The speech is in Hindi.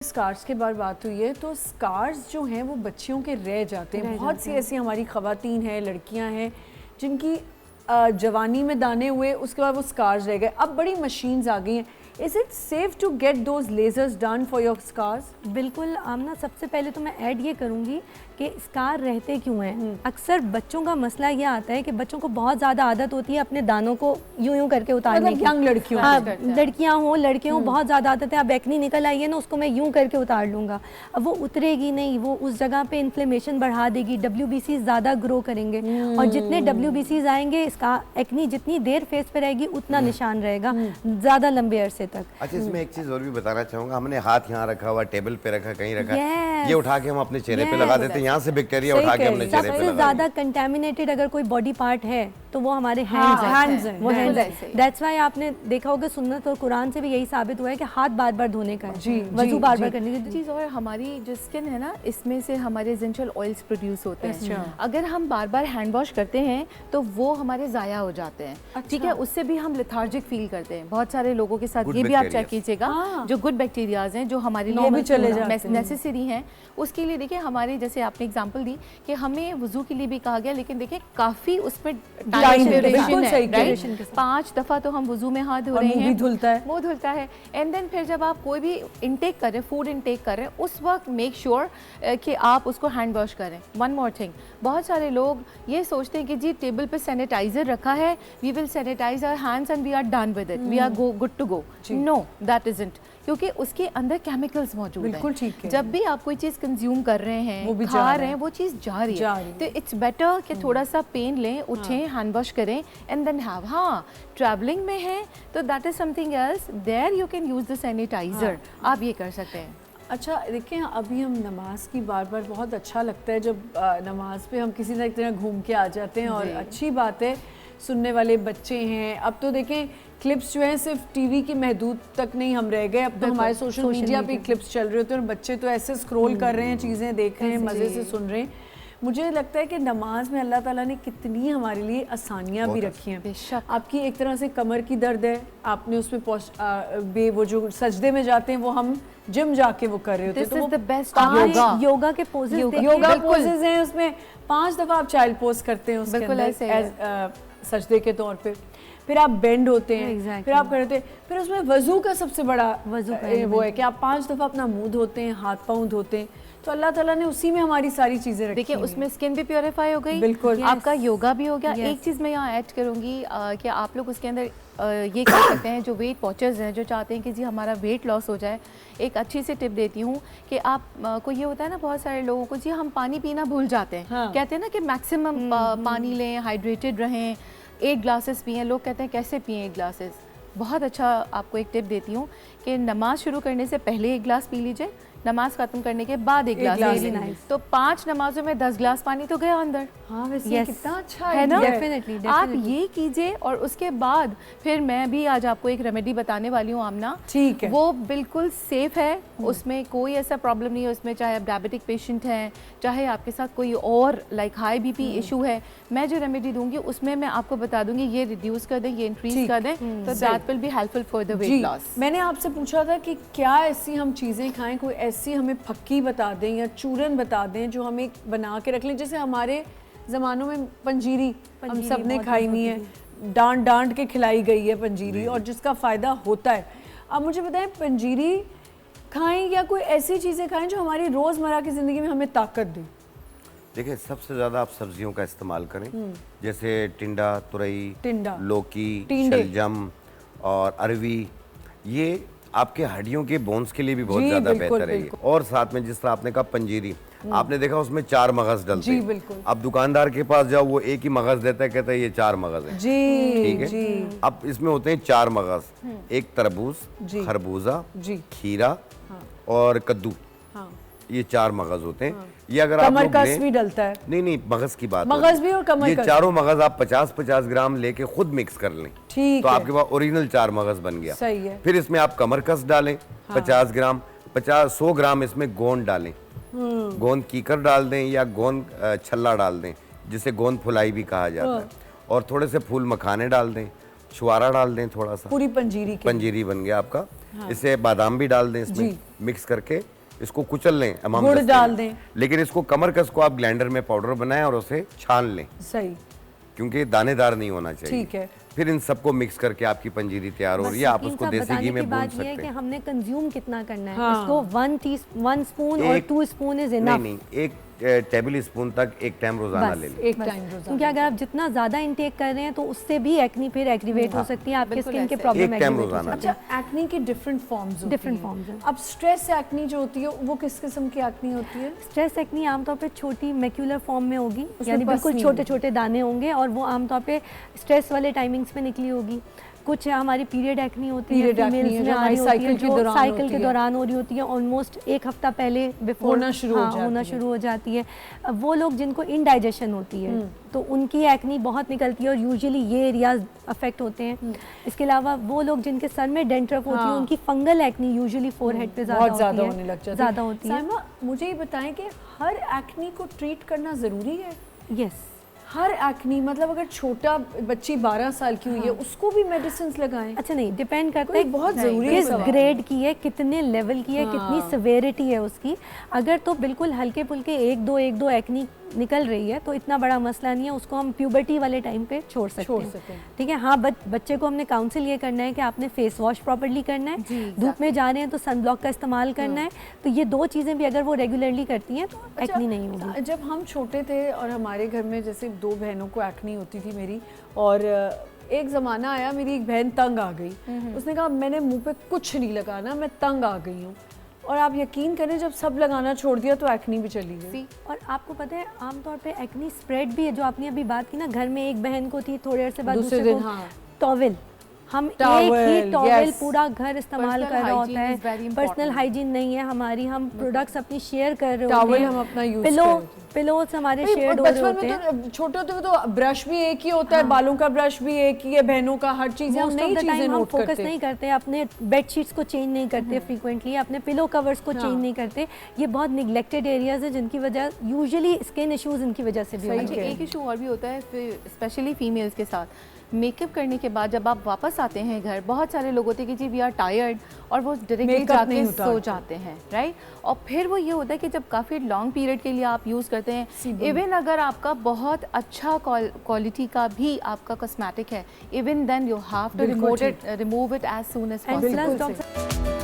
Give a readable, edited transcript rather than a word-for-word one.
स्कार्स के बारे बात हुई है तो स्कार्स जो हैं वो बच्चियों के रह जाते हैं। बहुत सी ऐसी हमारी ख़वातीन हैं, लड़कियां हैं जिनकी जवानी में दाने हुए, उसके बाद वो स्कार्स रह गए। अब बड़ी मशीन्स आ गई हैं। Is it safe to get those lasers done for your scars? बिल्कुल आमना, सबसे पहले तो मैं ऐड ये करूँगी कि स्कार रहते क्यों हैं। अक्सर बच्चों का मसला ये आता है कि बच्चों को बहुत ज़्यादा आदत होती है अपने दानों को यूं करके उतारने की। यंग लड़कियों, लड़कियाँ हों लड़के हों, बहुत ज़्यादा आदत है। अब एक्नी निकल आई है ना, उसको मैं यूं करके उतार लूँगा। अब वो उतरेगी नहीं, वो उस जगह पे इन्फ्लेमेशन बढ़ा देगी, WBC ज़्यादा ग्रो करेंगे और जितने WBCs आएंगे, इसका एक्नी जितनी देर फेस पे रहेगी उतना निशान रहेगा ज़्यादा लंबे अरसे तक। अच्छा, इसमें एक चीज़ और भी बताना चाहूँगा। हमने हाथ यहाँ रखा हुआ, टेबल पे रखा, कहीं रखा, ये उठा के हम अपने चेहरे पे लगा देते हैं। यहाँ से बैक्टीरिया उठा के अपने चेहरे पे लगा। सबसे ज़्यादा कंटेमिनेटेड अगर कोई बॉडी पार्ट है तो वो हमारे हैंड्स हैं। वो हैंड्स। दैट्स व्हाई आपने देखा होगा सुन्नत और कुरान से भी यही साबित हुआ है कि हाथ बार बार धोने का है, वजू बार बार करने की चीज़। और हमारी जो स्किन है ना, इसमें से हमारे एसेंशियल ऑयल्स प्रोड्यूस होते हैं। अगर हम बार बार हैंड वॉश करते हैं तो वो हमारे ज़ाया हो जाते हैं। ठीक है, उससे भी हम लेथार्जिक फील करते हैं। बहुत सारे लोगों के साथ ये भी आप चेक कीजिएगा, जो गुड बैक्टीरियाज हैं जो हमारे लिए नेसेसरी हैं, उसके लिए देखिए हमारे, जैसे आपने एग्जांपल दी कि हमें वुजू के लिए भी कहा गया, लेकिन देखिए काफ़ी उसमें ड्यूरेशन है। 5 दफ़ा तो हम वुजू में हाथ धो रहे हैं, मुँह धुलता है। एंड देन फिर जब आप कोई भी इंटेक कर रहे हैं, फूड इंटेक कर रहे हैं, उस वक्त मेक श्योर कि आप उसको हैंड वॉश करें। वन मोर थिंग, बहुत सारे लोग ये सोचते हैं कि जी टेबल पे सैनिटाइजर रखा है, we will sanitize our hands and we are done with it, we are good to go. No, that isn't, क्योंकि उसके अंदर केमिकल्स मौजूद हैं। बिल्कुल ठीक है। जब भी आप कोई चीज़ कंज्यूम कर रहे हैं, वो खा रहे हैं, वो चीज़ जा रही है। तो इट्स बेटर कि थोड़ा सा पेन लें, उठें, हैंड वॉश करें एंड देन हैव। हाँ, ट्रैवलिंग में है तो that is something else, there you can use the sanitizer, आप ये कर सकते हैं। अच्छा देखिए, अभी हम नमाज की बार बहुत अच्छा लगता है जब नमाज पे हम किसी ना एक तरह घूम के आ जाते हैं, और अच्छी बात है। सुनने वाले बच्चे हैं, अब तो देखें क्लिप्स जो हैं सिर्फ टीवी की महदूद तक नहीं हम रह गए, अब तो हमारे सोशल मीडिया पे क्लिप्स चल रहे होते हैं और बच्चे तो ऐसे स्क्रॉल कर रहे हैं, चीज़ें देख रहे हैं, मज़े से सुन रहे हैं। मुझे लगता है कि नमाज में अल्लाह ताला ने कितनी हमारे लिए आसानियाँ भी रखी हैं। बेशक आपकी एक तरह से कमर की दर्द है, आपने उसमें वो जो सजदे में जाते हैं वो हम जिम जाके वो कर रहे होते हैं, तो वो बेस्ट योगा के पोजेस हैं, उसमें 5 दफ़ा आप चाइल्ड पोज करते हैं उसके अंदर सजदे के तौर पे, फिर आप बेंड होते हैं, फिर आप करते हैं, फिर उसमें वजू का सबसे बड़ा वो है कि आप 5 दफ़ा अपना मुंह धोते हैं, हाथ पाँव धोते हैं। तो अल्लाह ताला ने उसी में हमारी सारी चीज़ें रखी। देखिए उसमें स्किन भी प्योरीफाई हो गई, बिल्कुल आपका योगा भी हो गया। एक चीज़ मैं यहाँ ऐड करूँगी कि आप लोग उसके अंदर ये कर सकते हैं, जो वेट वॉचर्स हैं जो चाहते हैं कि जी हमारा वेट लॉस हो जाए, एक अच्छी सी टिप देती हूँ कि आप को ये होता है ना, बहुत सारे लोगों को जी हम पानी पीना भूल जाते हैं। कहते हैं ना कि मैक्सिमम पानी लें, हाइड्रेटेड रहें, 8 ग्लासेस पिएं। लोग कहते हैं कैसे पिएं 8 ग्लासेस? बहुत अच्छा आपको एक टिप देती हूँ कि नमाज शुरू करने से पहले 1 ग्लास पी लीजिए, नमाज खत्म करने के बाद 1 ग्लास ले लीजिए, तो 5 नमाजों में 10 ग्लास पानी तो गया अंदर। हाँ वैसे कितना अच्छा है ना? डेफिनेटली आप ये कीजिए। और उसके बाद फिर मैं भी आज आपको एक रेमेडी बताने वाली हूँ आमना, ठीक है, वो बिल्कुल सेफ है, उसमें कोई ऐसा प्रॉब्लम नहीं है। उसमें चाहे आप डायबिटिक पेशेंट हैं, चाहे आपके साथ कोई और लाइक हाई BP इशू है, मैं जो रेमेडी दूंगी उसमें मैं आपको बता दूंगी ये रिड्यूस कर दें, ये इंक्रीज कर दें, तो that will be helpful for the weight loss. मैंने आपसे पूछा था कि क्या ऐसी हम चीज़ें खाएं, कोई ऐसी हमें फक्की बता दें या चूरन बता दें जो हमें बना के रख लें। जैसे हमारे ज़मानों में पंजीरी हम सब ने खाई नहीं है, डांट डांट के खिलाई गई है पंजीरी, और जिसका फ़ायदा होता है। अब मुझे बताएं, पंजीरी खाएं या कोई ऐसी चीज़ें खाएं जो हमारी रोज़मर्रा की ज़िंदगी में हमें ताकत दें? देखिए, सबसे ज़्यादा आप सब्जियों का इस्तेमाल करें, जैसे टिंडा, तुरई, लौकी, शलजम और अरवी। ये आपके हड्डियों के बोन्स के लिए भी बहुत ज़्यादा बेहतर है। और साथ में जिस तरह आपने कहा पंजीरी, आपने देखा उसमें 4 मगज़ डलते हैं। अब दुकानदार के पास जाओ, वो एक ही मगज़ देता है, कहता है ये 4 मगज़ है। ठीक है, अब इसमें होते हैं 4 मगज़, एक तरबूज, खरबूजा, खीरा और कद्दू, ये 4 मगज़ होते हैं। ये अगर आप लोग भी डलता है? नहीं, मगज़ की बात, मगज़ भी और कमर, ये चारों मगज़ आप 50-50 ग्राम लेके खुद मिक्स कर लें, ठीक तो आपके पास ओरिजिनल 4 मगज़ बन गया। सही है। फिर इसमें आप कमरकस डालें 50 ग्राम, 100 ग्राम इसमें गोंद डालें, गोंद कीकर डाल दें या गोंद छल्ला डाल दें, जिसे गोंद फुलाई भी कहा जाता है, और थोड़े से फूल मखाने डाल दें, छुआरा डाल दें, थोड़ा सा, पूरी पंजीरी बन गया आपका। इससे बादाम भी डाल दें इसमें, मिक्स करके इसको कुचल लें, गुड़ डाल दें, लेकिन इसको कमरकस को आप ग्राइंडर में पाउडर बनाएं और उसे छान लें, सही, क्योंकि दानेदार नहीं होना चाहिए। ठीक है। फिर इन सबको मिक्स करके आपकी पंजीरी तैयार हो रही है। आप उसको देसी घी में भून सकते हैं। कि हमने कंज्यूम कितना करना है, हाँ। इसको 1 स्पून और 2 स्पून इज इनफ। नहीं, एक टेबल स्पून तक एक टाइम रोजाना ले लें। एक टाइम रोजाना, क्योंकि अगर आप जितना ज्यादा इंटेक कर रहे हैं तो उससे भी एक्नी फिर एग्रीवेट हो सकती है, आपके स्किन के प्रॉब्लम एक टाइम एग्रीवेट हो रोजाना। सकती है। अच्छा, एक्नी की डिफरेंट फॉर्म्स होती हैं। डिफरेंट फॉर्म्स हैं। अब स्ट्रेस एक्नी जो होती है वो किस किस्म की एक्नी होती है? स्ट्रेस एक्नी आमतौर पे छोटी मैक्यूलर फॉर्म में होगी, उसमें यानी बिल्कुल पसीने। छोटे छोटे दाने होंगे और वो आमतौर पे स्ट्रेस वाले टाइमिंग्स पे निकली होगी। कुछ हमारी पीरियड एक्नी होती है, Period acne है, जो हमारी साइकिल के दौरान साइकिल होती के है। दौरान हो रही होती है, ऑलमोस्ट एक हफ्ता पहले बिफोर होना शुरू हो जाती होना है। शुरू हो जाती है। अब वो लोग जिनको इनडाइजेशन होती है तो उनकी एक्नी बहुत निकलती है और यूजुअली ये एरियाज अफेक्ट होते हैं। इसके अलावा वो लोग जिनके सर में डेंड्रफ होती है, हाँ। उनकी फंगल एक्नी यूजुअली फोरहेड पे बहुत ज्यादा ज्यादा होती होने है, लग जाती है। ज्यादा होती है। साइमा, मुझे ये बताएं कि हर एक्नी को ट्रीट करना जरूरी है? यस, हर एक्नी मतलब अगर छोटा बच्ची 12 साल की हुई है उसको भी मेडिसिन लगाएं? अच्छा नहीं, डिपेंड करता कोई है बहुत जरूरी है किस सवाल। ग्रेड की है, कितने लेवल की है, हाँ। कितनी सिवेरिटी है उसकी। अगर तो बिल्कुल हल्के फुल्के एक दो एक्नी निकल रही है तो इतना बड़ा मसला नहीं है, उसको हम प्यूबर्टी वाले टाइम पे छोड़ सकते हैं। ठीक है, हाँ, बच्चे को हमने काउंसिल ये करना है कि आपने फेस वॉश प्रॉपर्ली करना है, धूप में जा रहे हैं तो सन ब्लॉक का इस्तेमाल करना है। तो ये 2 चीज़ें भी अगर वो रेगुलरली करती हैं तो एक्नी नहीं होगी। जब हम छोटे थे और हमारे घर में जैसे 2 बहनों को एक्नी होती थी मेरी, और एक ज़माना आया मेरी एक बहन तंग आ गई, उसने कहा मैंने मुंह पे कुछ नहीं लगाना, मैं तंग आ गई हूँ। और आप यकीन करें जब सब लगाना छोड़ दिया तो एक्नी भी चली गई। और आपको पता है आमतौर पे एक्नी स्प्रेड भी है, जो आपने अभी बात की ना, घर में एक बहन को थी, थोड़े अरसे बाद दूसरे को। हाँ। टॉवेल, हम एक ही टॉवेल पूरा घर इस्तेमाल कर रहा होता है। पर्सनल हाइजीन नहीं है हमारी, हम प्रोडक्ट्स अपनी शेयर कर रहे होते हैं। टॉवेल हम अपना यूज करते हैं। पिलोस हमारे शेयर हो रहे होते हैं। बचपन में तो छोटे होते हुए तो ब्रश भी एक ही होता है, बालों का ब्रश भी एक ही है, बहनों का हर चीज हम नई चीजें नोट करते हैं। फोकस नहीं करते, अपने बेडशीट्स को चेंज नहीं करते फ्रीक्वेंटली, अपने पिलो कवर्स को चेंज नहीं करते। ये बहुत निगलेक्टेड एरियाज है जिनकी वजह यूजुअली स्किन इश्यूज इनकी वजह से भी होते हैं। एक इशू और भी होता है स्पेशली फीमेल्स के साथ, मेकअप करने के बाद जब आप वापस आते हैं घर, बहुत सारे लोग होते हैं कि जी वी आर टायर्ड, और वो डायरेक्टली जाके सो जाते हैं, राइट। और फिर वो ये होता है कि जब काफ़ी लॉन्ग पीरियड के लिए आप यूज़ करते हैं, इवन अगर आपका बहुत अच्छा क्वालिटी का भी आपका कॉस्मेटिक है, even then you have to remove it as soon as possible.